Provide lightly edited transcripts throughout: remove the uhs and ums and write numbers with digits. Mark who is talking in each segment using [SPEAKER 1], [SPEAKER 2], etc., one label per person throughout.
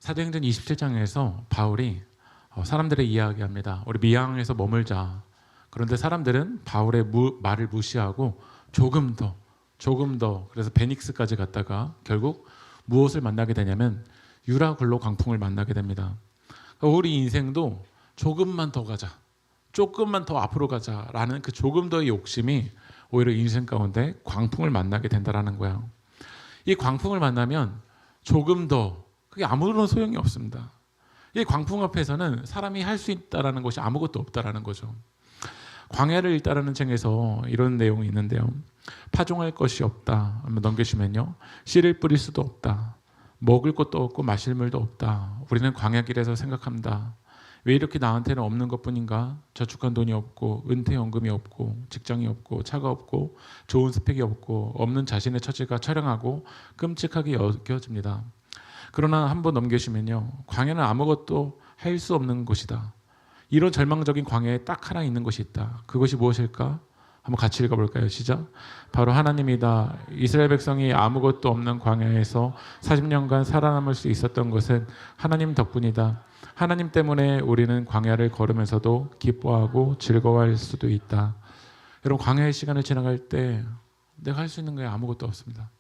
[SPEAKER 1] 사도행전 27장에서 바울이 사람들의 이야기합니다. 우리 미양에서 머물자. 그런데 사람들은 바울의 말을 무시하고 조금 더 그래서 베닉스까지 갔다가 결국 무엇을 만나게 되냐면 유라굴로 광풍을 만나게 됩니다. 우리 인생도 조금만 더 가자, 조금만 더 앞으로 가자라는 그 조금 더의 욕심이 오히려 인생 가운데 광풍을 만나게 된다라는 거예요. 이 광풍을 만나면 조금 더 그게 아무런 소용이 없습니다. 이 광풍 앞에서는 사람이 할 수 있다라는 것이 아무것도 없다라는 거죠. 광야를 읽다라는 책에서 이런 내용이 있는데요. 파종할 것이 없다. 한번 넘기시면요. 씨를 뿌릴 수도 없다. 먹을 것도 없고 마실 물도 없다. 우리는 광야 길에서 생각합니다. 왜 이렇게 나한테는 없는 것뿐인가? 저축한 돈이 없고 은퇴연금이 없고 직장이 없고 차가 없고 좋은 스펙이 없고 없는 자신의 처지가 처량하고 끔찍하게 여겨집니다. 그러나 한번 넘기시면요. 광야는 아무것도 할 수 없는 곳이다. 이런 절망적인 광야에 딱 하나 있는 것이 있다. 그것이 무엇일까? 한번 같이 읽어볼까요? 시작. 바로 하나님이다. 이스라엘 백성이 아무것도 없는 광야에서 40년간 살아남을 수 있었던 것은 하나님 덕분이다. 하나님 때문에 우리는 광야를 걸으면서도 기뻐하고 즐거워할 수도 있다. 여러분, 광야의 시간을 지나갈 때 내가 할 수 있는 게 아무것도 없습니다.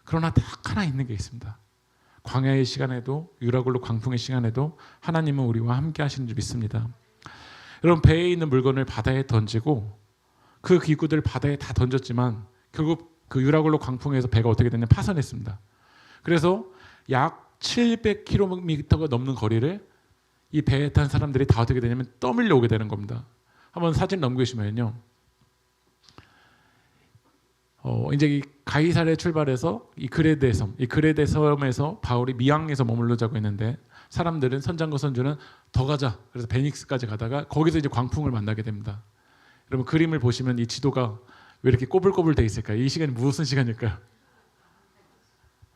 [SPEAKER 1] 그러나 딱 하나 있는 게 있습니다. 광야의 시간에도 유라굴로 광풍의 시간에도 하나님은 우리와 함께 하시는 줄 믿습니다. 여러분, 배에 있는 물건을 바다에 던지고 그 기구들을 바다에 다 던졌지만 결국 그 유라굴로 광풍에서 배가 어떻게 됐냐면 파손했습니다. 그래서 약 700km가 넘는 거리를 이 배에 탄 사람들이 다 어떻게 되냐면 떠밀려 오게 되는 겁니다. 한번 사진 넘기시면요. 이제 이 가이사랴에 출발해서 이 그레데 섬에서 바울이 미양에서 머물러자고 했는데 사람들은 선장과 선주는 더 가자. 그래서 베닉스까지 가다가 거기서 이제 광풍을 만나게 됩니다. 여러분, 그림을 보시면 이 지도가 왜 이렇게 꼬불꼬불 돼 있을까요? 이 시간이 무슨 시간일까요?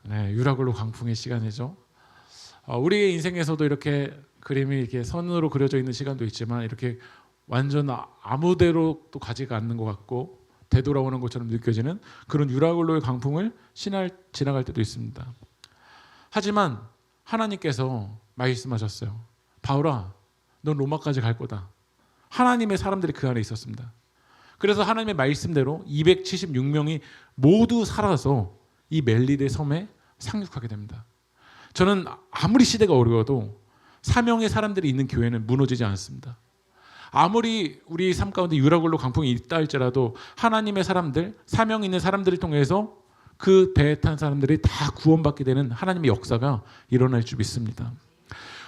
[SPEAKER 1] 네, 유라굴로 광풍의 시간이죠. 우리의 인생에서도 이렇게 그림이 이렇게 선으로 그려져 있는 시간도 있지만 이렇게 완전 아무데로 또 가지가 않는 것 같고 되돌아오는 것처럼 느껴지는 그런 유라굴로의 광풍을 지나갈 때도 있습니다. 하지만 하나님께서 말씀하셨어요. 바울아, 넌 로마까지 갈 거다. 하나님의 사람들이 그 안에 있었습니다. 그래서 하나님의 말씀대로 276명이 모두 살아서 이 멜리데 섬에 상륙하게 됩니다. 저는 아무리 시대가 어려워도 사명의 사람들이 있는 교회는 무너지지 않습니다. 아무리 우리 삶 가운데 유라굴로 광풍이 있다 할지라도 하나님의 사람들, 사명 있는 사람들을 통해서 그 배에 탄 사람들이 다 구원받게 되는 하나님의 역사가 일어날 줄 믿습니다.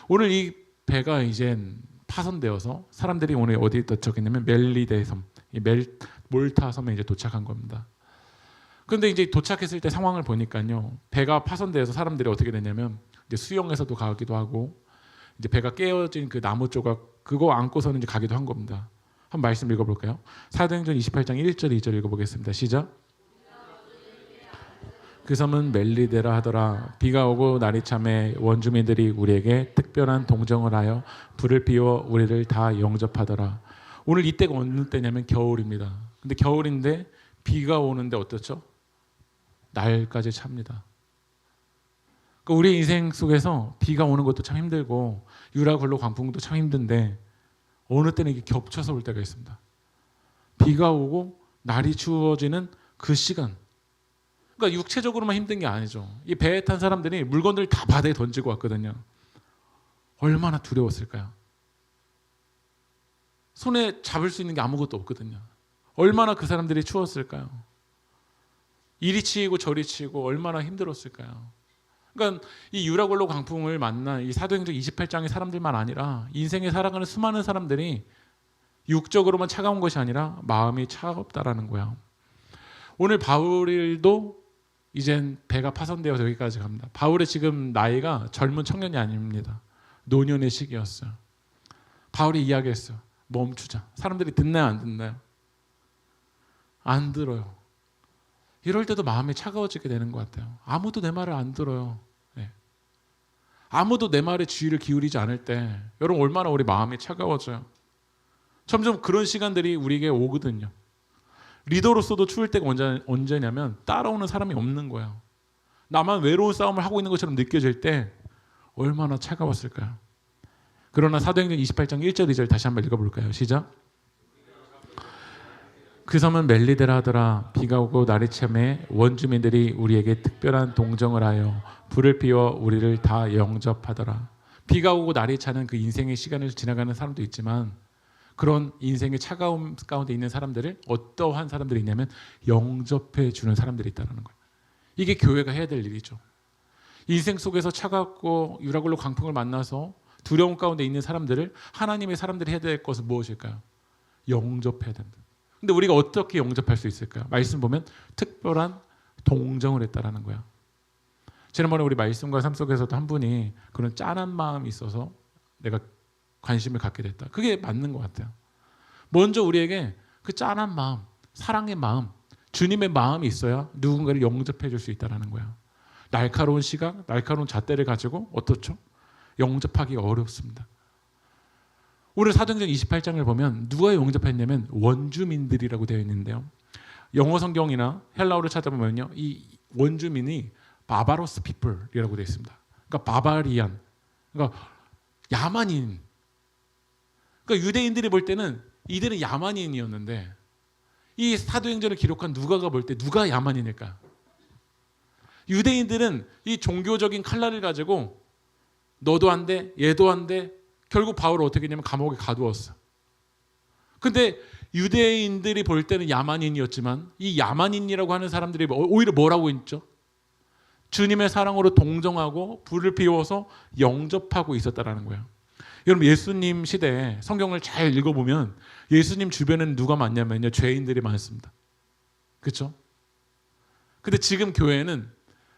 [SPEAKER 1] 오늘 이 배가 이젠 파손되어서 사람들이 오늘 어디에 도착했냐면 멜리데 섬, 몰타 섬에 이제 도착한 겁니다. 그런데 이제 도착했을 때 상황을 보니까요, 배가 파손되어서 사람들이 어떻게 되냐면 이제 수영해서도 가기도 하고 이제 배가 깨어진 그 나무 조각 그거 안고서는 이제 가기도 한 겁니다. 한번 말씀 읽어볼까요? 사도행전 28장 1절 2절 읽어보겠습니다. 시작. 그 섬은 멜리데라 하더라. 비가 오고 날이 참에 원주민들이 우리에게 특별한 동정을 하여 불을 피워 우리를 다 영접하더라. 오늘 이때가 어느 때냐면 겨울입니다. 근데 겨울인데 비가 오는데 어떻죠? 날까지 찹니다. 그러니까 우리 인생 속에서 비가 오는 것도 참 힘들고 유라굴로 광풍도 참 힘든데 어느 때는 이게 겹쳐서 올 때가 있습니다. 비가 오고 날이 추워지는 그 시간. 그러니까 육체적으로만 힘든 게 아니죠. 이 배에 탄 사람들이 물건들 다 바다에 던지고 왔거든요. 얼마나 두려웠을까요? 손에 잡을 수 있는 게 아무것도 없거든요. 얼마나 그 사람들이 추웠을까요? 이리 치이고 저리 치이고 얼마나 힘들었을까요? 그러니까 이 유라굴로 광풍을 만난 이 사도행전 28장의 사람들만 아니라 인생에 살아가는 수많은 사람들이 육적으로만 차가운 것이 아니라 마음이 차갑다라는 거야. 오늘 바울도 이젠 배가 파손되어서 여기까지 갑니다. 바울의 지금 나이가 젊은 청년이 아닙니다. 노년의 시기였어요. 바울이 이야기했어요. 멈추자. 사람들이 듣나요, 안 듣나요? 안 들어요. 이럴 때도 마음이 차가워지게 되는 것 같아요. 아무도 내 말을 안 들어요. 네. 아무도 내 말에 주의를 기울이지 않을 때 여러분 얼마나 우리 마음이 차가워져요. 점점 그런 시간들이 우리에게 오거든요. 리더로서도 추울 때가 언제냐면 따라오는 사람이 없는 거예요. 나만 외로운 싸움을 하고 있는 것처럼 느껴질 때 얼마나 차가웠을까요? 그러나 사도행전 28장 1절 2절 다시 한번 읽어볼까요? 시작. 그 섬은 멜리데라 하더라. 비가 오고 날이 참에 원주민들이 우리에게 특별한 동정을 하여 불을 피워 우리를 다 영접하더라. 비가 오고 날이 차는 그 인생의 시간을 지나가는 사람도 있지만 그런 인생의 차가움 가운데 있는 사람들을 어떠한 사람들이 있냐면 영접해 주는 사람들이 있다는 거예요. 이게 교회가 해야 될 일이죠. 인생 속에서 차갑고 유라굴로 광풍을 만나서 두려움 가운데 있는 사람들을 하나님의 사람들이 해야 될 것은 무엇일까요? 영접해야 된다. 근데 우리가 어떻게 영접할 수 있을까요? 말씀 보면 특별한 동정을 했다라는 거야. 지난번에 우리 말씀과 삶 속에서도 한 분이 그런 짠한 마음이 있어서 내가 관심을 갖게 됐다. 그게 맞는 것 같아요. 먼저 우리에게 그 짠한 마음, 사랑의 마음, 주님의 마음이 있어야 누군가를 영접해 줄 수 있다는 거야. 날카로운 시각, 날카로운 잣대를 가지고 어떻죠? 영접하기가 어렵습니다. 오늘 사도행전 28장을 보면 누가 영접했냐면 원주민들이라고 되어 있는데요. 영어 성경이나 헬라어를 찾아보면요, 이 원주민이 바바로스 피플이라고 되어 있습니다. 그러니까 바바리안, 그러니까 야만인. 그러니까 유대인들이 볼 때는 이들은 야만인이었는데 이 사도행전을 기록한 누가가 볼 때 누가 야만인일까? 유대인들은 이 종교적인 칼날을 가지고 너도 안 돼, 얘도 안 돼. 결국 바울을 어떻게 했냐면 감옥에 가두었어. 근데 유대인들이 볼 때는 야만인이었지만 이 야만인이라고 하는 사람들이 오히려 뭐라고 했죠? 주님의 사랑으로 동정하고 불을 피워서 영접하고 있었다라는 거예요. 여러분 예수님 시대에 성경을 잘 읽어보면 예수님 주변에는 누가 많냐면요, 죄인들이 많습니다. 그렇죠? 근데 지금 교회는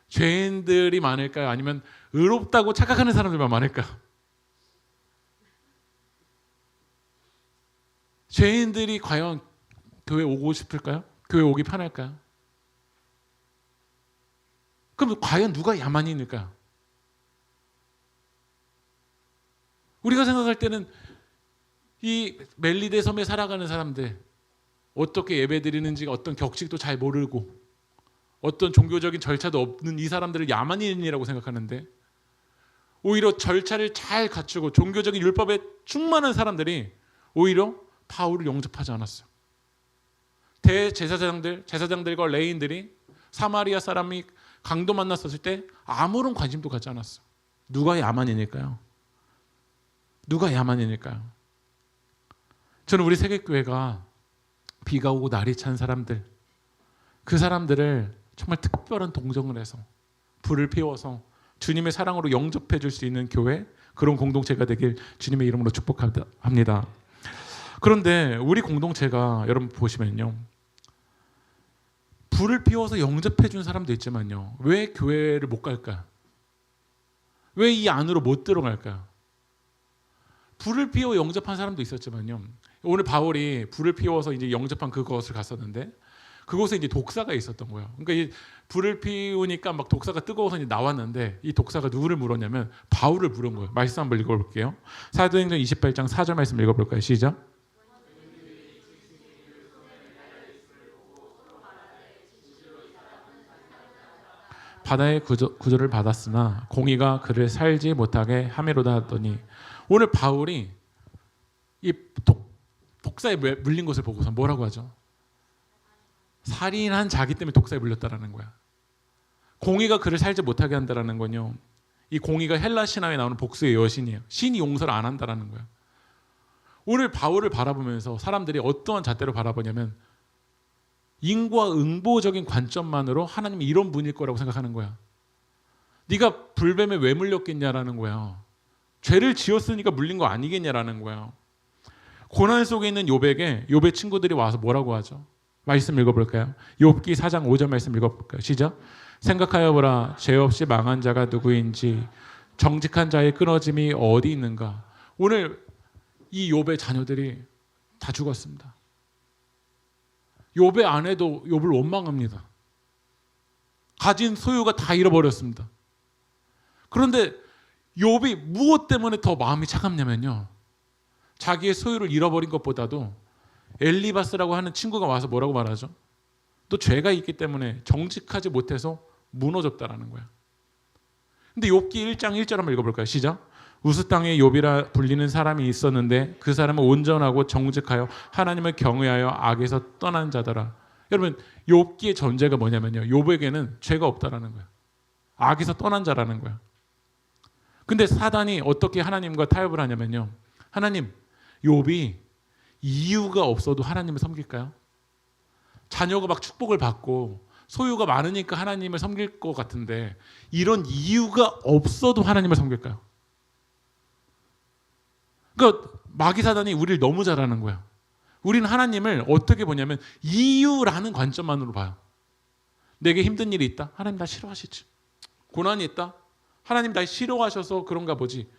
[SPEAKER 1] 죄인들이 많을까요? 아니면 의롭다고 착각하는 사람들만 많을까요? 죄인들이 과연 교회 오고 싶을까요? 교회 오기 편할까요? 그럼 과연 누가 야만인일까요? 우리가 생각할 때는 이 멜리데 섬에 살아가는 사람들, 어떻게 예배드리는지 어떤 격식도 잘 모르고 어떤 종교적인 절차도 없는 이 사람들을 야만인이라고 생각하는데 오히려 절차를 잘 갖추고 종교적인 율법에 충만한 사람들이 오히려 바울을 영접하지 않았어요. 대제사장들, 제사장들과 레인들이 사마리아 사람이 강도 만났었을 때 아무런 관심도 갖지 않았어요. 누가 야만인일까요? 누가 야만인일까요? 저는 우리 세계교회가 비가 오고 날이 찬 사람들, 그 사람들을 정말 특별한 동정을 해서 불을 피워서 주님의 사랑으로 영접해 줄 수 있는 교회, 그런 공동체가 되길 주님의 이름으로 축복합니다. 그런데 우리 공동체가 여러분 보시면요, 불을 피워서 영접해 준 사람도 있지만요, 왜 교회를 못 갈까요? 왜 이 안으로 못 들어갈까요? 불을 피워 영접한 사람도 있었지만요, 오늘 바울이 불을 피워서 이제 영접한 그것을 갔었는데 그곳에 이제 독사가 있었던 거예요. 그러니까 이 불을 피우니까 막 독사가 뜨거워서 이제 나왔는데 이 독사가 누구를 물었냐면 바울을 물은 거예요. 말씀 한번 읽어볼게요. 사도행전 28장 4절 말씀 읽어볼까요? 시작. 바다의 구조를 받았으나 공의가 그를 살지 못하게 함이로다 하더니, 오늘 바울이 이 독사에 물린 것을 보고서 뭐라고 하죠? 살인한 자기 때문에 독사에 물렸다라는 거야. 공의가 그를 살지 못하게 한다라는 건요, 이 공의가 헬라 신화에 나오는 복수의 여신이에요. 신이 용서를 안 한다라는 거야. 오늘 바울을 바라보면서 사람들이 어떠한 잣대로 바라보냐면 인과응보적인 관점만으로 하나님이 이런 분일 거라고 생각하는 거야. 네가 불뱀에 왜 물렸겠냐라는 거야. 죄를 지었으니까 물린 거 아니겠냐라는 거야. 고난 속에 있는 욥에게 욥의 친구들이 와서 뭐라고 하죠? 말씀 읽어볼까요? 욥기 4장 5절 말씀 읽어볼까요? 시작. 생각하여 보라, 죄 없이 망한 자가 누구인지 정직한 자의 끊어짐이 어디 있는가. 오늘 이 욥의 자녀들이 다 죽었습니다. 욥의 아내도 욥을 원망합니다. 가진 소유가 다 잃어버렸습니다. 그런데 욥이 무엇 때문에 더 마음이 차갑냐면요, 자기의 소유를 잃어버린 것보다도 엘리바스라고 하는 친구가 와서 뭐라고 말하죠? 또 죄가 있기 때문에 정직하지 못해서 무너졌다라는 거야. 근데 욥기 1장 1절 한번 읽어볼까요? 시작. 우스 땅에 욥이라 불리는 사람이 있었는데 그 사람은 온전하고 정직하여 하나님을 경외하여 악에서 떠난 자더라. 여러분, 욥기의 전제가 뭐냐면요, 욥에게는 죄가 없다라는 거예요. 악에서 떠난 자라는 거예요. 근데 사단이 어떻게 하나님과 타협을 하냐면요, 하나님, 욥이 이유가 없어도 하나님을 섬길까요? 자녀가 막 축복을 받고 소유가 많으니까 하나님을 섬길 것 같은데 이런 이유가 없어도 하나님을 섬길까요? 그러니까 마귀 사단이 우리를 너무 잘 아는 거야. 우리는 하나님을 어떻게 보냐면 이유라는 관점만으로 봐요. 내게 힘든 일이 있다? 하나님 나 싫어하시지. 고난이 있다? 하나님 나 싫어하셔서 그런가 보지.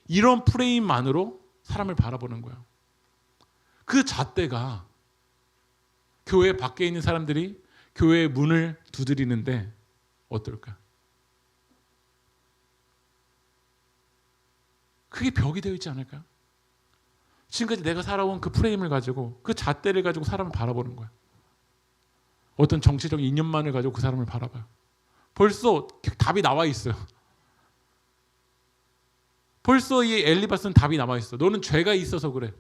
[SPEAKER 1] 이런 프레임만으로 사람을 바라보는 거야. 그 잣대가 교회 밖에 있는 사람들이 교회의 문을 두드리는데 어떨까? 그게 벽이 되어 있지 않을까요? 지금까지 내가 살아온 그 프레임을 가지고 그 잣대를 가지고 사람을 바라보는 거야. 어떤 정치적인 이념만을 가지고 그 사람을 바라봐요. 벌써 답이 나와 있어요. 벌써 이 엘리바스는 답이 나와 있어. 너는 죄가 있어서 그래.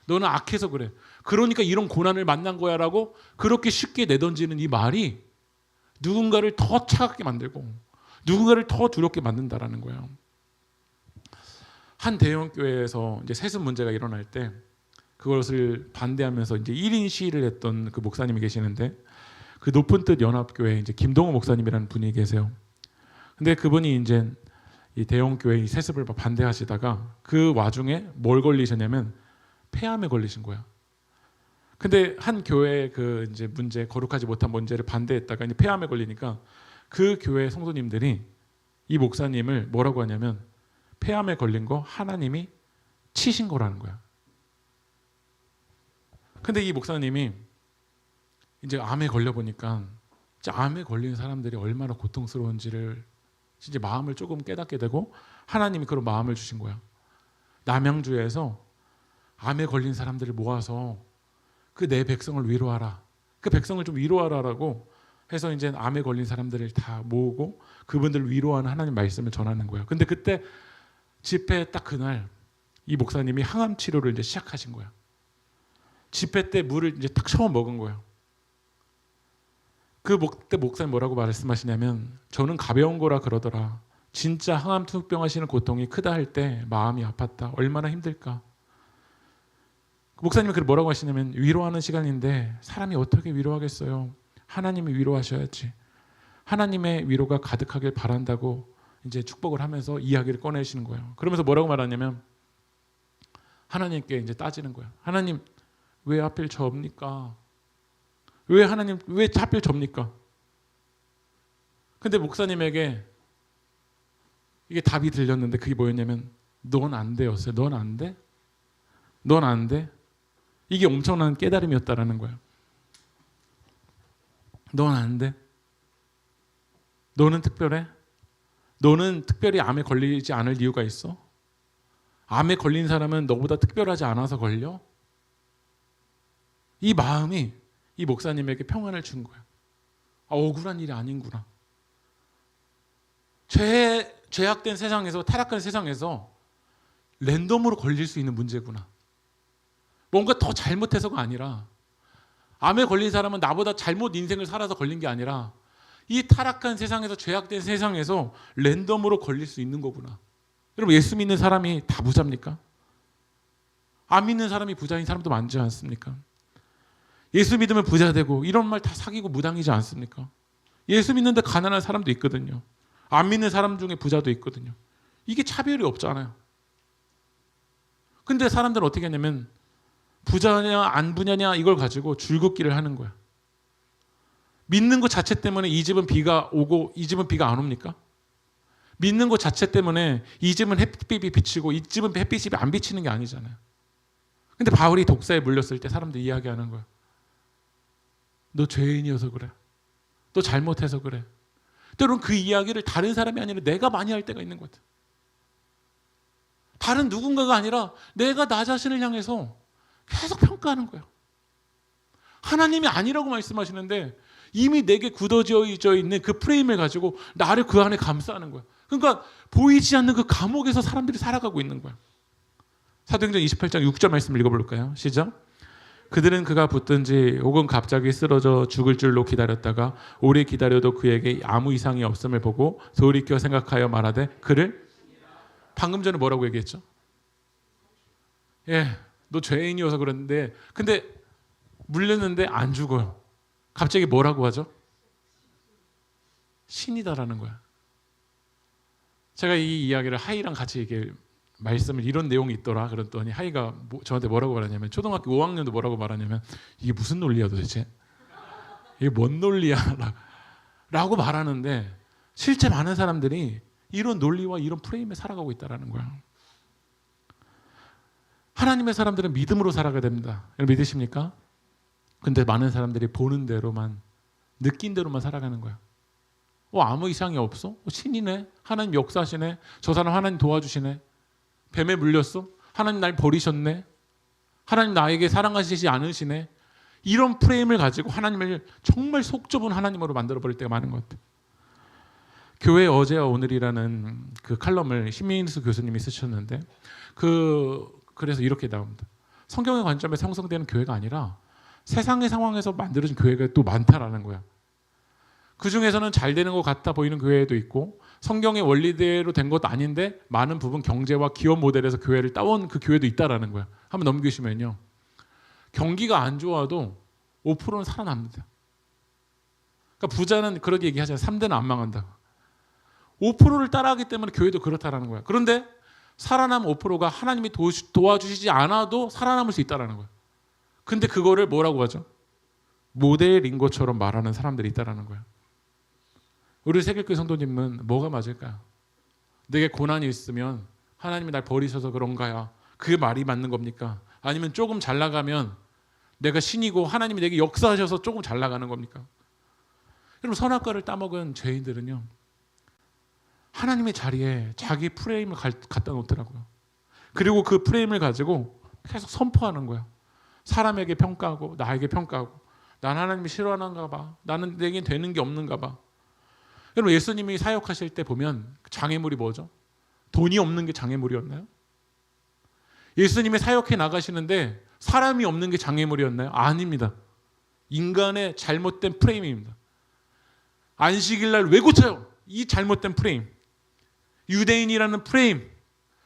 [SPEAKER 1] 너는 악해서 그래. 그러니까 이런 고난을 만난 거야라고 그렇게 쉽게 내던지는 이 말이 누군가를 더 차갑게 만들고 누군가를 더 두렵게 만든다라는 거예요. 한 대형 교회에서 이제 세습 문제가 일어날 때 그것을 반대하면서 이제 1인 시위를 했던 그 목사님이 계시는데, 그 높은 뜻 연합교회 이제 김동호 목사님이라는 분이 계세요. 근데 그분이 이제 이 대형 교회 세습을 반대하시다가 그 와중에 뭘 걸리셨냐면 폐암에 걸리신 거야. 근데 한 교회 그 이제 문제, 거룩하지 못한 문제를 반대했다가 이제 폐암에 걸리니까 그 교회 성도님들이 이 목사님을 뭐라고 하냐면 폐암에 걸린 거 하나님이 치신 거라는 거야. 근데 이 목사님이 이제 암에 걸려 보니까 암에 걸린 사람들이 얼마나 고통스러운지를 진짜 마음을 조금 깨닫게 되고 하나님이 그런 마음을 주신 거야. 남양주에서 암에 걸린 사람들을 모아서 그 내 백성을 위로하라. 그 백성을 좀 위로하라라고 해서 이제 암에 걸린 사람들을 다 모으고 그분들을 위로하는 하나님 말씀을 전하는 거야. 근데 그때 집회 딱 그날 이 목사님이 항암 치료를 이제 시작하신 거야. 집회 때 물을 이제 딱 처음 먹은 거예요. 그때 목사님 뭐라고 말씀하시냐면 저는 가벼운 거라 그러더라. 진짜 항암 투병 하시는 고통이 크다 할 때 마음이 아팠다. 얼마나 힘들까. 목사님이 뭐라고 하시냐면 위로하는 시간인데 사람이 어떻게 위로하겠어요. 하나님이 위로하셔야지. 하나님의 위로가 가득하길 바란다고 이제 축복을 하면서 이야기를 꺼내시는 거예요. 그러면서 뭐라고 말하냐면 하나님께 이제 따지는 거예요. 하나님 왜 하필 접니까? 왜 하나님 왜 하필 접니까? 근데 목사님에게 이게 답이 들렸는데 그게 뭐였냐면 넌 안 돼였어요. 넌 안 돼? 넌 안 돼? 이게 엄청난 깨달음이었다라는 거예요. 넌 안 돼? 너는 특별해? 너는 특별히 암에 걸리지 않을 이유가 있어? 암에 걸린 사람은 너보다 특별하지 않아서 걸려? 이 마음이 이 목사님에게 평안을 준 거야. 아, 억울한 일이 아닌구나. 죄악된 세상에서, 타락한 세상에서 랜덤으로 걸릴 수 있는 문제구나. 뭔가 더 잘못해서가 아니라 암에 걸린 사람은 나보다 잘못 인생을 살아서 걸린 게 아니라 이 타락한 세상에서, 죄악된 세상에서 랜덤으로 걸릴 수 있는 거구나. 여러분, 예수 믿는 사람이 다 부자입니까? 안 믿는 사람이 부자인 사람도 많지 않습니까? 예수 믿으면 부자 되고 이런 말 다 사기고 무당이지 않습니까? 예수 믿는데 가난한 사람도 있거든요. 안 믿는 사람 중에 부자도 있거든요. 이게 차별이 없잖아요. 근데 사람들은 어떻게 하냐면 부자냐 안 부자냐 이걸 가지고 줄긋기를 하는 거야. 믿는 것 자체 때문에 이 집은 비가 오고 이 집은 비가 안 옵니까? 믿는 것 자체 때문에 이 집은 햇빛이 비치고 이 집은 햇빛이 안 비치는 게 아니잖아요. 근데 바울이 독사에 물렸을 때 사람들이 이야기하는 거야. 너 죄인이어서 그래. 너 잘못해서 그래. 때로는 그 이야기를 다른 사람이 아니라 내가 많이 할 때가 있는 것 같아. 다른 누군가가 아니라 내가 나 자신을 향해서 계속 평가하는 거예요. 하나님이 아니라고 말씀하시는데 이미 내게 굳어져 있는 그 프레임을 가지고 나를 그 안에 감싸는 거예요. 그러니까 보이지 않는 그 감옥에서 사람들이 살아가고 있는 거야. 사도행전 28장 6절 말씀을 읽어볼까요? 시작. 그들은 그가 붙든지 혹은 갑자기 쓰러져 죽을 줄로 기다렸다가 오래 기다려도 그에게 아무 이상이 없음을 보고 돌이켜 생각하여 말하되 그를 방금 전에 뭐라고 얘기했죠? 너 죄인이어서 그랬는데 근데 물렸는데 안 죽어요. 갑자기 뭐라고 하죠? 신이다라는 거야. 제가 이 이야기를 하이랑 같이 말씀을 이런 내용이 있더라 그랬더니 하이가 저한테 뭐라고 말하냐면 초등학교 5학년도 뭐라고 말하냐면 이게 무슨 논리야 도대체? 이게 뭔 논리야? 라고 말하는데 실제 많은 사람들이 이런 논리와 이런 프레임에 살아가고 있다는 거야. 하나님의 사람들은 믿음으로 살아가야 됩니다. 믿으십니까? 근데 많은 사람들이 보는 대로만 느낀 대로만 살아가는 거야. 아무 이상이 없어? 신이네? 하나님 역사하시네? 저 사람 하나님 도와주시네? 뱀에 물렸어? 하나님 날 버리셨네? 하나님 나에게 사랑하시지 않으시네? 이런 프레임을 가지고 하나님을 정말 속 좁은 하나님으로 만들어버릴 때가 많은 것 같아요. 교회 어제와 오늘이라는 그 칼럼을 신민수 교수님이 쓰셨는데 그래서 이렇게 나옵니다. 성경의 관점에서 형성되는 교회가 아니라 세상의 상황에서 만들어진 교회가 또 많다라는 거야. 그 중에서는 잘 되는 것 같아 보이는 교회도 있고 성경의 원리대로 된 것도 아닌데 많은 부분 경제와 기업 모델에서 교회를 따온 그 교회도 있다라는 거야. 한번 넘기시면요. 경기가 안 좋아도 5%는 살아납니다. 그러니까 부자는 그렇게 얘기하잖아요. 3대는 안 망한다. 5%를 따라하기 때문에 교회도 그렇다라는 거야. 그런데 살아남은 5%가 하나님이 도와주시지 않아도 살아남을 수 있다라는 거야. 근데 그거를 뭐라고 하죠? 모델인 것처럼 말하는 사람들이 있다라는 거야. 우리 세계교회 성도님은 뭐가 맞을까요? 내게 고난이 있으면 하나님이 날 버리셔서 그런가요? 그게 말이 맞는 겁니까? 아니면 조금 잘 나가면 내가 신이고 하나님이 내게 역사하셔서 조금 잘 나가는 겁니까? 여러분 선악과를 따먹은 죄인들은요. 하나님의 자리에 자기 프레임을 갖다 놓더라고요. 그리고 그 프레임을 가지고 계속 선포하는 거예요. 사람에게 평가하고 나에게 평가하고 난 하나님이 싫어하는가 봐. 나는 내게 되는 게 없는가 봐. 여러분 예수님이 사역하실 때 보면 장애물이 뭐죠? 돈이 없는 게 장애물이었나요? 예수님이 사역해 나가시는데 사람이 없는 게 장애물이었나요? 아닙니다. 인간의 잘못된 프레임입니다. 안식일 날 왜 고쳐요? 이 잘못된 프레임. 유대인이라는 프레임.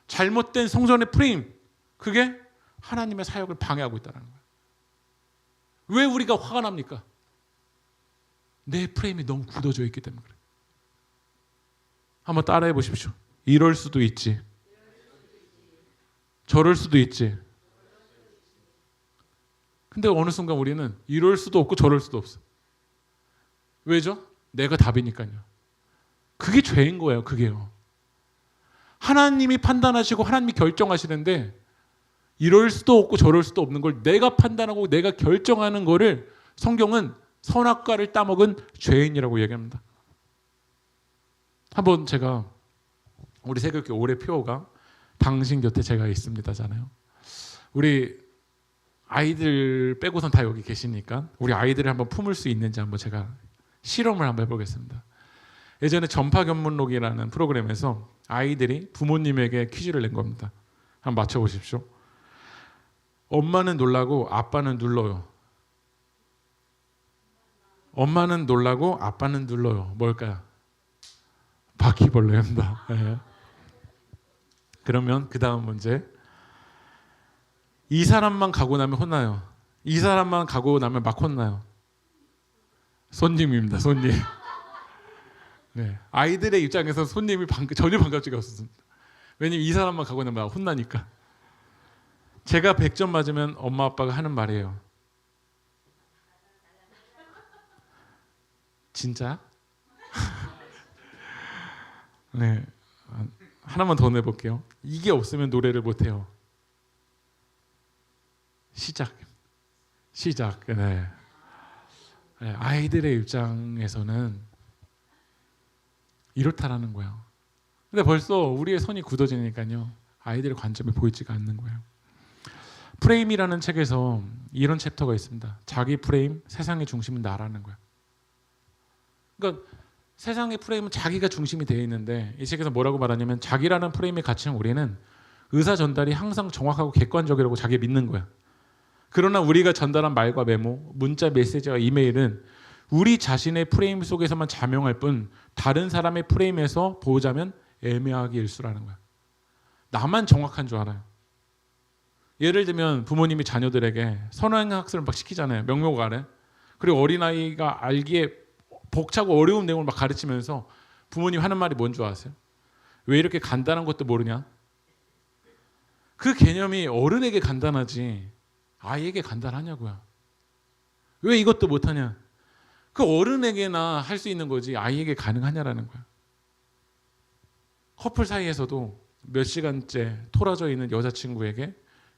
[SPEAKER 1] 잘못된 성전의 프레임. 그게 하나님의 사역을 방해하고 있다는 거예요. 왜 우리가 화가 납니까? 내 프레임이 너무 굳어져 있기 때문에 그래요. 한번 따라해 보십시오. 이럴 수도 있지. 저럴 수도 있지. 근데 어느 순간 우리는 이럴 수도 없고 저럴 수도 없어. 왜죠? 내가 답이니까요. 그게 죄인 거예요. 그게요. 하나님이 판단하시고 하나님이 결정하시는데 이럴 수도 없고 저럴 수도 없는 걸 내가 판단하고 내가 결정하는 거를 성경은 선악과를 따먹은 죄인이라고 얘기합니다. 한번 제가 우리 세계교회 올해 표어가 당신 곁에 제가 있습니다잖아요. 우리 아이들 빼고선 다 여기 계시니까 우리 아이들을 한번 품을 수 있는지 한번 제가 실험을 한번 해보겠습니다. 예전에 전파견문록이라는 프로그램에서 아이들이 부모님에게 퀴즈를 낸 겁니다. 한번 맞춰보십시오. 엄마는 놀라고 아빠는 눌러요. 엄마는 놀라고 아빠는 눌러요. 뭘까요? 바퀴벌레입니다. 네. 그러면 그 다음 문제. 이 사람만 가고 나면 혼나요. 이 사람만 가고 나면 막 혼나요. 손님입니다. 손님. 네. 아이들의 입장에서 손님이 전혀 반갑지가 않습니다. 왜냐면 이 사람만 가고 나면 혼나니까. 제가 100점 맞으면 엄마 아빠가 하는 말이에요. 진짜? 네. 하나만 더 내볼게요. 이게 없으면 노래를 못해요. 시작. 네. 네. 아이들의 입장에서는 이렇다라는 거예요. 근데 벌써 우리의 선이 굳어지니까요. 아이들의 관점이 보이지가 않는 거예요. 프레임이라는 책에서 이런 챕터가 있습니다. 자기 프레임, 세상의 중심은 나라는 거예요. 그러니까 세상의 프레임은 자기가 중심이 되어 있는데 이 책에서 뭐라고 말하냐면 자기라는 프레임에 갇힌 우리는 의사 전달이 항상 정확하고 객관적이라고 자기 믿는 거야. 그러나 우리가 전달한 말과 메모, 문자, 메시지와 이메일은 우리 자신의 프레임 속에서만 자명할 뿐 다른 사람의 프레임에서 보자면 애매하게 일수라는 거야. 나만 정확한 줄 알아요. 예를 들면 부모님이 자녀들에게 선행학습을 막 시키잖아요. 명목 아래. 그리고 어린아이가 알기에 벅차고 어려운 내용을 막 가르치면서 부모님 하는 말이 뭔 줄 아세요? 왜 이렇게 간단한 것도 모르냐? 그 개념이 어른에게 간단하지 아이에게 간단하냐고요. 왜 이것도 못하냐? 그 어른에게나 할 수 있는 거지 아이에게 가능하냐라는 거야. 커플 사이에서도 몇 시간째 토라져 있는 여자친구에게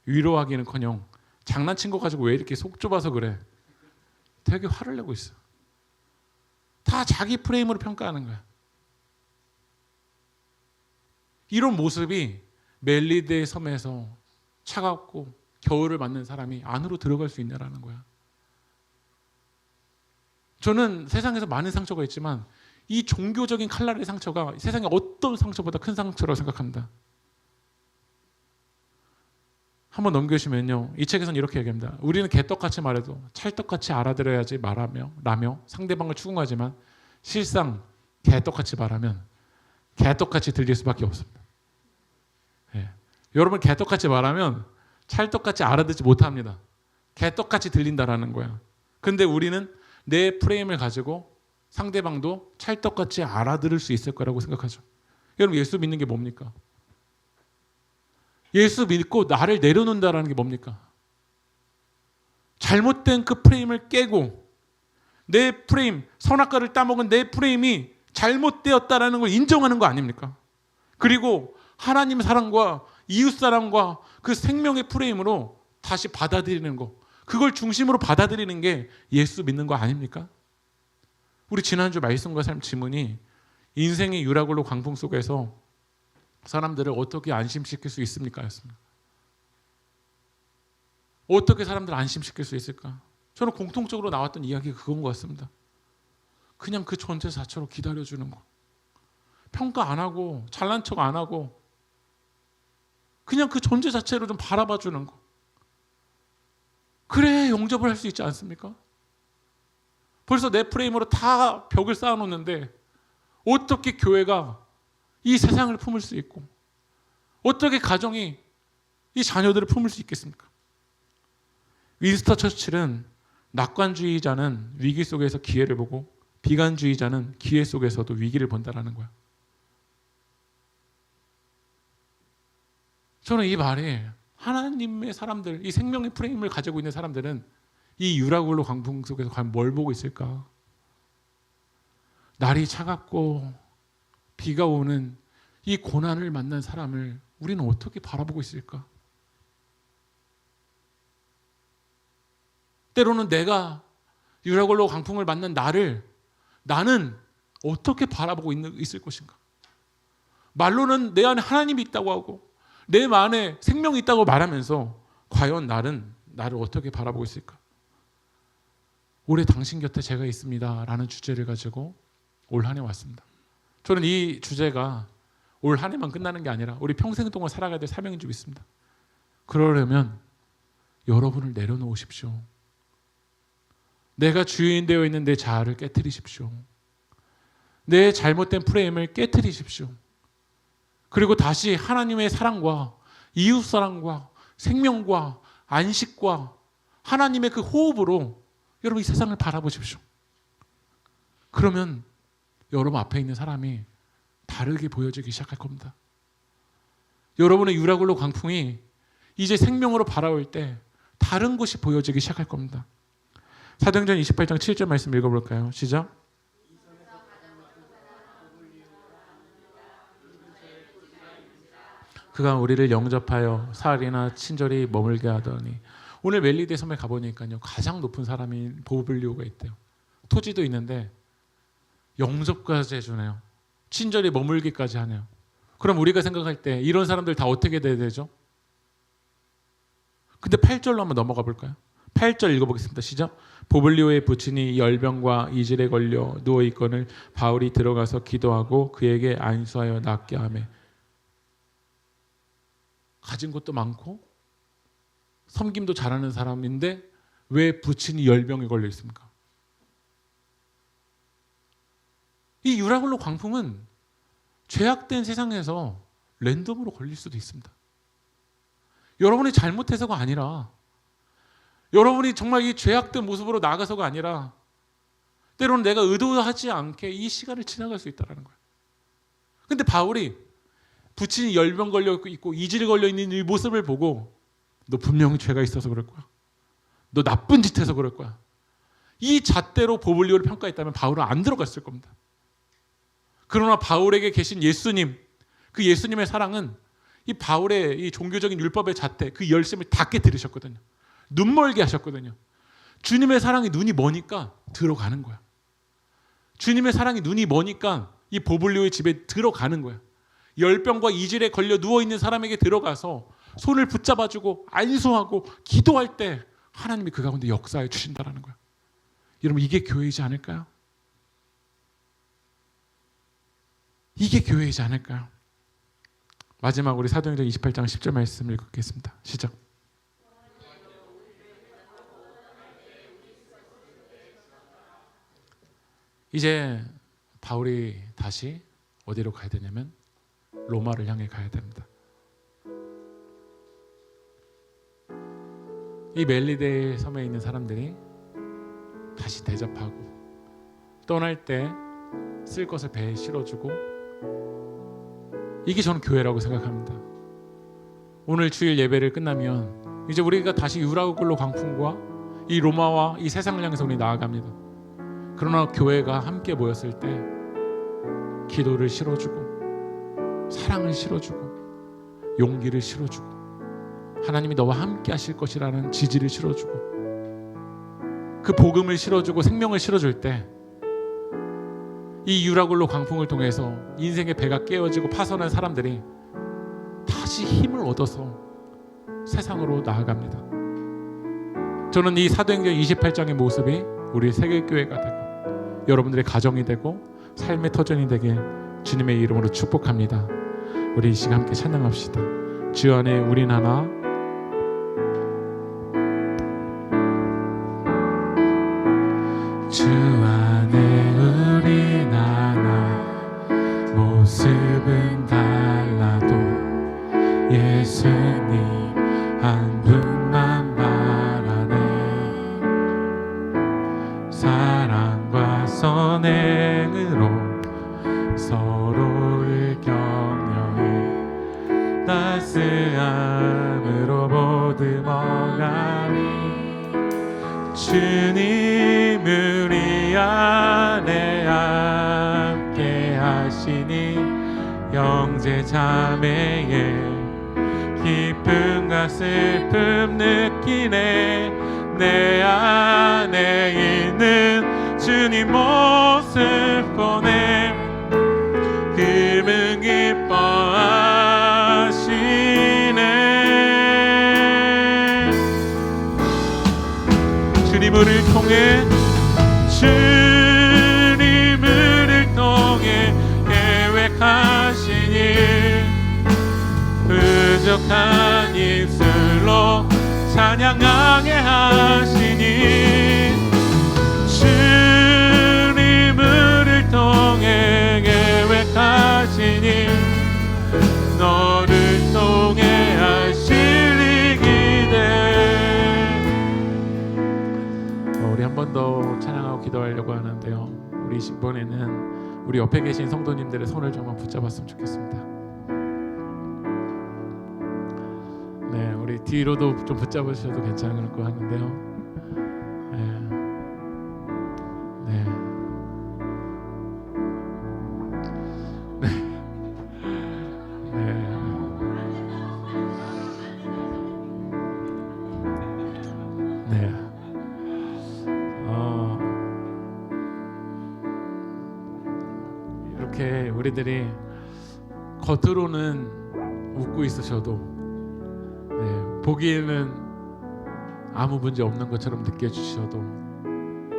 [SPEAKER 1] 위로하기는커녕 장난친 거 가지고 왜 이렇게 속 좁아서 그래? 되게 화를 내고 있어. 다 자기 프레임으로 평가하는 거야. 이런 모습이 멜리드의 섬에서 차갑고 겨울을 맞는 사람이 안으로 들어갈 수 있냐라는 거야. 저는 세상에서 많은 상처가 있지만 이 종교적인 칼날의 상처가 세상의 어떤 상처보다 큰 상처라고 생각합니다. 한번 넘겨주시면요. 이 책에서는 이렇게 얘기합니다. 우리는 개떡같이 말해도 찰떡같이 알아들어야지 라며 상대방을 추궁하지만 실상 개떡같이 말하면 개떡같이 들릴 수밖에 없습니다. 예. 여러분 개떡같이 말하면 찰떡같이 알아듣지 못합니다. 개떡같이 들린다라는 거야. 근데 우리는 내 프레임을 가지고 상대방도 찰떡같이 알아들을 수 있을 거라고 생각하죠. 여러분 예수 믿는 게 뭡니까? 예수 믿고 나를 내려놓는다라는 게 뭡니까? 잘못된 그 프레임을 깨고 내 프레임, 선악과를 따먹은 내 프레임이 잘못되었다라는 걸 인정하는 거 아닙니까? 그리고 하나님 사랑과 이웃 사랑과 그 생명의 프레임으로 다시 받아들이는 거, 그걸 중심으로 받아들이는 게 예수 믿는 거 아닙니까? 우리 지난주 말씀과 삶 지문이 인생의 유라굴로 광풍 속에서 사람들을 어떻게 안심시킬 수 있습니까? 였습니다. 어떻게 사람들을 안심시킬 수 있을까? 저는 공통적으로 나왔던 이야기가 그건 것 같습니다. 그냥 그 존재 자체로 기다려주는 거. 평가 안 하고 잘난 척 안 하고 그냥 그 존재 자체로 좀 바라봐 주는 거. 그래 용접을 할 수 있지 않습니까? 벌써 내 프레임으로 다 벽을 쌓아놓는데 어떻게 교회가 이 세상을 품을 수 있고 어떻게 가정이 이 자녀들을 품을 수 있겠습니까? 윈스턴 처칠은 낙관주의자는 위기 속에서 기회를 보고 비관주의자는 기회 속에서도 위기를 본다라는 거야. 저는 이 말이 하나님의 사람들, 이 생명의 프레임을 가지고 있는 사람들은 이 유라굴로 광풍 속에서 과연 뭘 보고 있을까? 날이 차갑고 비가 오는 이 고난을 만난 사람을 우리는 어떻게 바라보고 있을까? 때로는 내가 유라굴로 광풍을 만난 나는 어떻게 바라보고 있을 것인가? 말로는 내 안에 하나님이 있다고 하고 내 안에 생명이 있다고 말하면서 과연 나를 어떻게 바라보고 있을까? 올해 당신 곁에 제가 있습니다 라는 주제를 가지고 올 한 해 왔습니다. 저는 이 주제가 올 한 해만 끝나는 게 아니라 우리 평생 동안 살아가야 될 사명인 줄 믿습니다. 그러려면 여러분을 내려놓으십시오. 내가 주인 되어 있는 내 자아를 깨트리십시오. 내 잘못된 프레임을 깨트리십시오. 그리고 다시 하나님의 사랑과 이웃 사랑과 생명과 안식과 하나님의 그 호흡으로 여러분 이 세상을 바라보십시오. 그러면 여러분 앞에 있는 사람이 다르게 보여지기 시작할 겁니다. 여러분의 유라굴로 광풍이 이제 생명으로 바라올 때 다른 것이 보여지기 시작할 겁니다. 사도행전 28장 7절 말씀 읽어볼까요? 시작. 그가 우리를 영접하여 사흘이나 친절히 머물게 하더니 오늘 멜리데 섬에 가보니까요 가장 높은 사람인 보블리오가 있대요. 토지도 있는데 영접까지 해주네요. 친절히 머물기까지 하네요. 그럼 우리가 생각할 때 이런 사람들 다 어떻게 돼야 되죠? 근데 8절로 한번 넘어가 볼까요? 8절 읽어보겠습니다. 시작. 보블리오의 부친이 열병과 이질에 걸려 누워있거늘 바울이 들어가서 기도하고 그에게 안수하여 낫게 하매. 가진 것도 많고 섬김도 잘하는 사람인데 왜 부친이 열병에 걸려 있습니까? 이 유라굴로 광풍은 죄악된 세상에서 랜덤으로 걸릴 수도 있습니다. 여러분이 잘못해서가 아니라, 여러분이 정말 이 죄악된 모습으로 나가서가 아니라, 때로는 내가 의도하지 않게 이 시간을 지나갈 수 있다는 거예요. 근데 바울이 부친이 열병 걸려 있고 이질 걸려 있는 이 모습을 보고 너 분명히 죄가 있어서 그럴 거야. 너 나쁜 짓 해서 그럴 거야. 이 잣대로 보블리오를 평가했다면 바울은 안 들어갔을 겁니다. 그러나 바울에게 계신 예수님, 그 예수님의 사랑은 이 바울의 이 종교적인 율법의 잣대, 그 열심을 다 깨뜨리셨거든요. 눈멀게 하셨거든요. 주님의 사랑이 눈이 머니까 들어가는 거야. 주님의 사랑이 눈이 머니까 이 보블리오의 집에 들어가는 거야. 열병과 이질에 걸려 누워있는 사람에게 들어가서 손을 붙잡아주고 안수하고 기도할 때 하나님이 그 가운데 역사해 주신다는 거야. 여러분, 이게 교회이지 않을까요? 이게 교회이지 않을까요? 마지막 우리 사도행전 28장 10절 말씀 읽겠습니다. 시작. 이제 바울이 다시 어디로 가야 되냐면 로마를 향해 가야 됩니다. 이 멜리데 섬에 있는 사람들이 다시 대접하고 떠날 때 쓸 것을 배에 실어주고, 이게 저는 교회라고 생각합니다. 오늘 주일 예배를 끝나면 이제 우리가 다시 유라굴로 광풍과 이 로마와 이 세상을 향해서 우리 나아갑니다. 그러나 교회가 함께 모였을 때 기도를 실어주고 사랑을 실어주고 용기를 실어주고 하나님이 너와 함께 하실 것이라는 지지를 실어주고 그 복음을 실어주고 생명을 실어줄 때 이 유라굴로 광풍을 통해서 인생의 배가 깨어지고 파선한 사람들이 다시 힘을 얻어서 세상으로 나아갑니다. 저는 이 사도행전 28장의 모습이 우리 세계교회가 되고 여러분들의 가정이 되고 삶의 터전이 되길 주님의 이름으로 축복합니다. 우리 이 시간 함께 찬양합시다. 주 안에 우린 하나. 주 안에 우린 하나. 모습은 달라도 예수님 한 분만 바라네. 사랑과 선행으로 서로를 격려해 따스함으로 보듬어가니 주님 우리 안에 함께 하시니 형제 자매의 기쁨과 슬픔 느끼네. 내 안에 있는 주님 모습 보내 금은 기뻐하시네. 주님 우리를 통해 주님 우리를 통해 계획하시니 부족한 입술로 찬양하게 하시니 주님 우리를 통해 계획하시니 너를 통해 하실 이 기대. 우리 한 번 더 찬양하고 기도하려고 하는데요, 우리 이번에는 우리 옆에 계신 성도님들의 손을 정말 붙잡았으면 좋겠습니다. 네, 우리 뒤로도 좀 붙잡으셔도 괜찮을 것 같은데요. 네. 네. 네. 네. 네. 이렇게 우리들이 겉으로는 웃고 있으셔도 네, 보기에는 아무 문제 없는 것처럼 느껴지셔도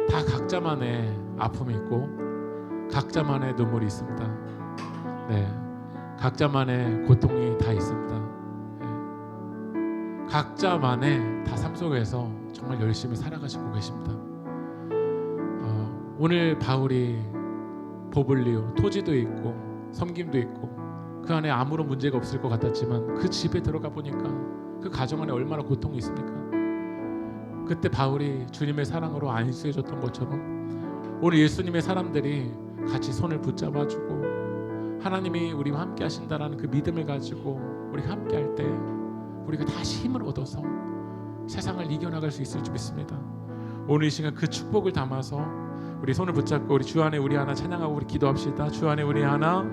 [SPEAKER 1] 다 각자만의 아픔이 있고 각자만의 눈물이 있습니다. 네, 각자만의 고통이 다 있습니다. 네. 각자만의 다 삶 속에서 정말 열심히 살아가시고 계십니다. 오늘 바울이 보블리오 토지도 있고 섬김도 있고 그 안에 아무런 문제가 없을 것 같았지만 그 집에 들어가 보니까 그 가정 안에 얼마나 고통이 있습니까? 그때 바울이 주님의 사랑으로 안수해줬던 것처럼 오늘 예수님의 사람들이 같이 손을 붙잡아주고 하나님이 우리와 함께 하신다라는 그 믿음을 가지고 우리가 함께 할 때 우리가 다시 힘을 얻어서 세상을 이겨나갈 수 있을 줄 믿습니다. 오늘 이 시간 그 축복을 담아서 우리 손을 붙잡고 우리 주 안에 우리 하나 찬양하고 우리 기도합시다. 주 안에 우리 하나,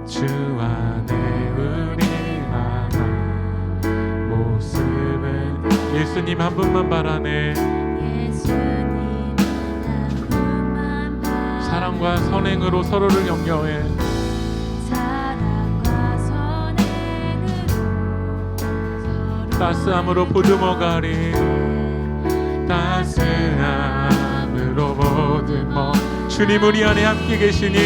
[SPEAKER 1] 주 안에 우리 하나, 모습은 예수님 한 분만 바라네. 사랑과 선행으로 서로를 격려해. 따스함으로 보듬어가리. 따스함으로 보듬어. 주님 우리 안에 함께 계시니,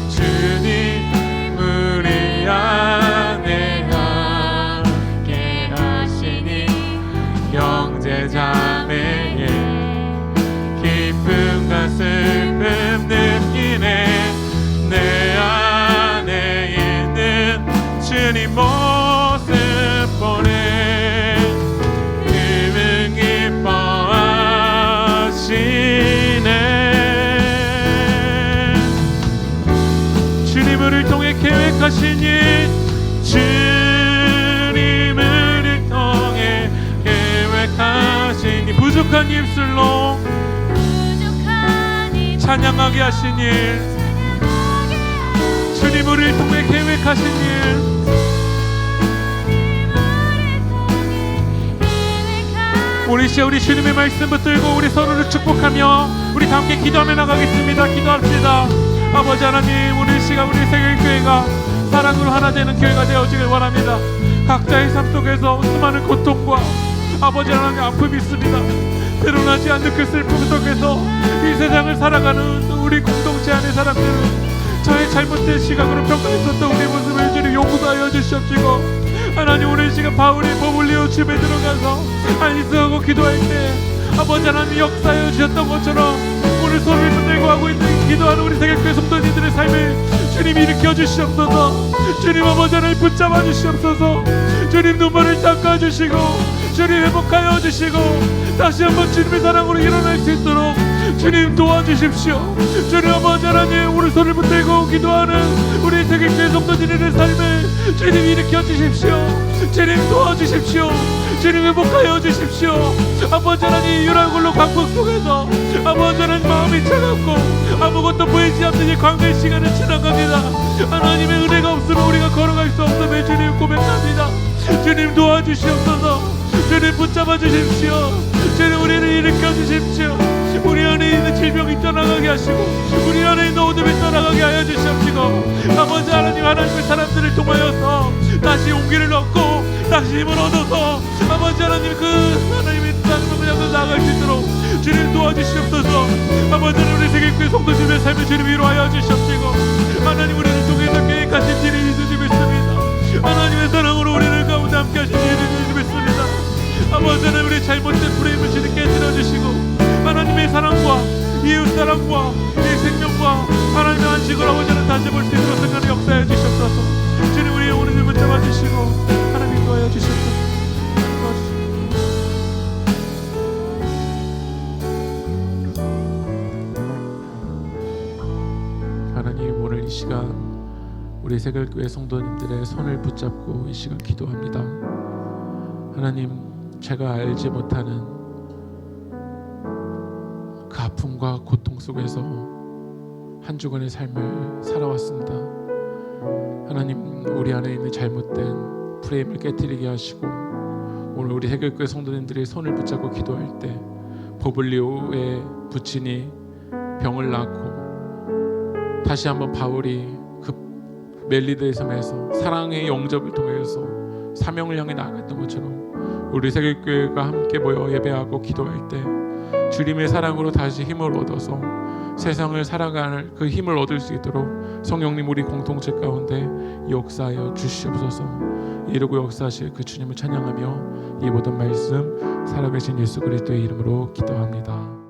[SPEAKER 1] 주님 우리 안에 함께 하시니, 형제자매의 기쁨과 슬픔 느끼네. 내 안에 있는 주님 모습 보네. 그분 기뻐하시네. 주님 우리를 통해 계획하시니, 주님을 통해 계획하시니, 부족한 입술로 찬양하게 하신 일, 주님 우리를 통해 계획하신 일, 우리 시에 우리 주님의 말씀 붙들고 우리 서로를 축복하며 우리 다 함께 기도하며 나가겠습니다. 기도합시다. 아버지 하나님, 우리 시간 우리 세계교회가 사랑으로 하나 되는 교회가 되어지길 원합니다. 각자의 삶 속에서 수많은 고통과 아버지 하나님 아픔이 있습니다. 드러나지 않는 그 슬픔 속에서 이 세상을 살아가는 우리 공동체 안의 사람들은 저의 잘못된 시각으로 평가했었던 우리 모습을 주님 용서하여 주시옵시고, 하나님 오늘 시간 바울이 보블리오 집에 들어가서 안수하고 기도할 때 아버지 하나님 역사하여 주셨던 것처럼 오늘 손을 붙들고 하고 있는 기도하는 우리 세계교회 성도님들의 삶을 주님 일으켜 주시옵소서. 주님 아버지 하나님 붙잡아 주시옵소서. 주님 눈물을 닦아주시고 주님 회복하여 주시고 다시 한번 주님의 사랑으로 일어날 수 있도록 주님 도와주십시오. 주님 아버지 하나님, 우리 손을 붙들고 기도하는 우리 세계교회 성도님들의 삶을 주님 일으켜 주십시오. 주님 도와주십시오. 주님 회복하여 주십시오. 아버지 하나님, 유라굴로 광풍 속에서 아버지 하나님 마음이 차갑고 아무것도 보이지 않는 이 광야의 시간을 지나갑니다. 하나님의 은혜가 없으면 우리가 걸어갈 수 없음을 주님 고백합니다. 주님 도와주시옵소서. 주님 붙잡아 주십시오. 주님 우리를 일으켜 주십시오. 우리 안에 있는 질병이 떠나가게 하시고 우리 안에 있는 어둠이 떠나가게 하여 주시옵시고, 아버지 하나님, 하나님의 사람들을 통하여서 다시 용기를 얻고 다시 힘을 얻어서 아버지 하나님 그 하나님의 땅으로 그냥 나아갈 수 있도록 주님 도와주시옵소서. 아버지 하나님, 우리 세계교회 성도님의 삶을 주님 위로하여 주시옵시고, 하나님 우리를 통해서 계획하신 일이 있으시 믿습니다. 하나님의 사랑으로 우리를 가운데 함께 하신 일이 있으시 믿습니다. 아버지 하나님, 우리 잘못된 프레임을 주님 깨뜨려 주시고 하나님의 사랑과 이웃 사랑과 이 생명과 하나님의 안식을 아버지 하나님 다시 볼 수 있도록 생각을 역사해 주시옵소서. 주님 우리의 오늘을 붙잡아 주시고 하나님 도와여 주시옵소서. 하나님, 오늘 이 시간 우리 세계교회 성도님들의 손을 붙잡고 이 시간 기도합니다. 하나님, 제가 알지 못하는 그 아픔과 고통 속에서 한 주간의 삶을 살아왔습니다. 하나님, 우리 안에 있는 잘못된 프레임을 깨뜨리게 하시고 오늘 우리 세계교회 성도님들이 손을 붙잡고 기도할 때 보블리오의 부친이 병을 낳고 다시 한번 바울이 그 멜리드의 섬에서 사랑의 영접을 통해서 사명을 향해 나아갔던 것처럼 우리 세계교회가 함께 모여 예배하고 기도할 때 주님의 사랑으로 다시 힘을 얻어서 세상을 살아가는 그 힘을 얻을 수 있도록 성령님 우리 공동체 가운데 역사하여 주시옵소서. 이루고 역사하실 그 주님을 찬양하며 이 모든 말씀 살아계신 예수 그리스도의 이름으로 기도합니다.